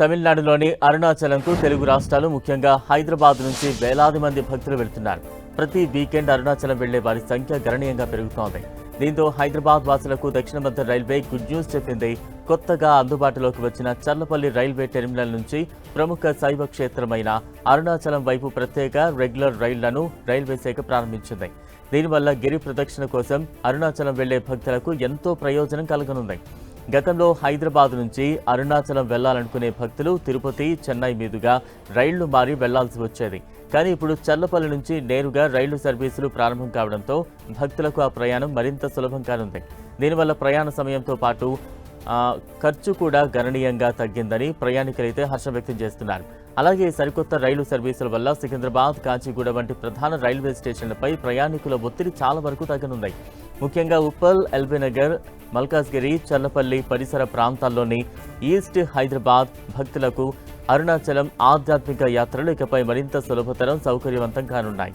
తమిళనాడులోని అరుణాచలంకు తెలుగు రాష్ట్రాలు ముఖ్యంగా హైదరాబాద్ నుంచి వేలాది మంది భక్తులు వెళ్తున్నారు. ప్రతి వీకెండ్ అరుణాచలం వెళ్లే వారి సంఖ్య గణనీయంగా పెరుగుతోంది. దీంతో హైదరాబాద్ వాసులకు దక్షిణ మధ్య రైల్వే గుడ్ న్యూస్ చెప్పింది. కొత్తగా అందుబాటులోకి వచ్చిన చర్లపల్లి రైల్వే టెర్మినల్ నుంచి ప్రముఖ శైవ క్షేత్రమైన అరుణాచలం వైపు ప్రత్యేక రెగ్యులర్ రైళ్లను రైల్వే శాఖ ప్రారంభించింది. దీనివల్ల గిరి ప్రదక్షిణ కోసం అరుణాచలం వెళ్లే భక్తులకు ఎంతో ప్రయోజనం కలగనుంది. గతంలో హైదరాబాద్ నుంచి అరుణాచలం వెళ్లాలనుకునే భక్తులు తిరుపతి, చెన్నై మీదుగా రైళ్లు మారి వెళ్లాల్సి వచ్చేది. కానీ ఇప్పుడు చర్లపల్లి నుంచి నేరుగా రైళ్లు సర్వీసులు ప్రారంభం కావడంతో భక్తులకు ఆ ప్రయాణం మరింత సులభం కానుంది. దీనివల్ల ప్రయాణ సమయంతో పాటు ఖర్చు కూడా గణనీయంగా తగ్గిందని ప్రయాణికులైతే హర్షం వ్యక్తం చేస్తున్నారు. అలాగే సరికొత్త రైలు సర్వీసుల వల్ల సికింద్రాబాద్, కాచిగూడ వంటి ప్రధాన రైల్వే స్టేషన్లపై ప్రయాణికుల ఒత్తిడి చాలా వరకు తగ్గనుంది. ముఖ్యంగా ఉప్పల్, ఎల్బీనగర్, మల్కాజ్గిరి, చర్లపల్లి పరిసర ప్రాంతాల్లోని ఈస్ట్ హైదరాబాద్ భక్తులకు అరుణాచలం ఆధ్యాత్మిక యాత్రలు ఇకపై మరింత సులభతరం, సౌకర్యవంతం కానున్నాయి.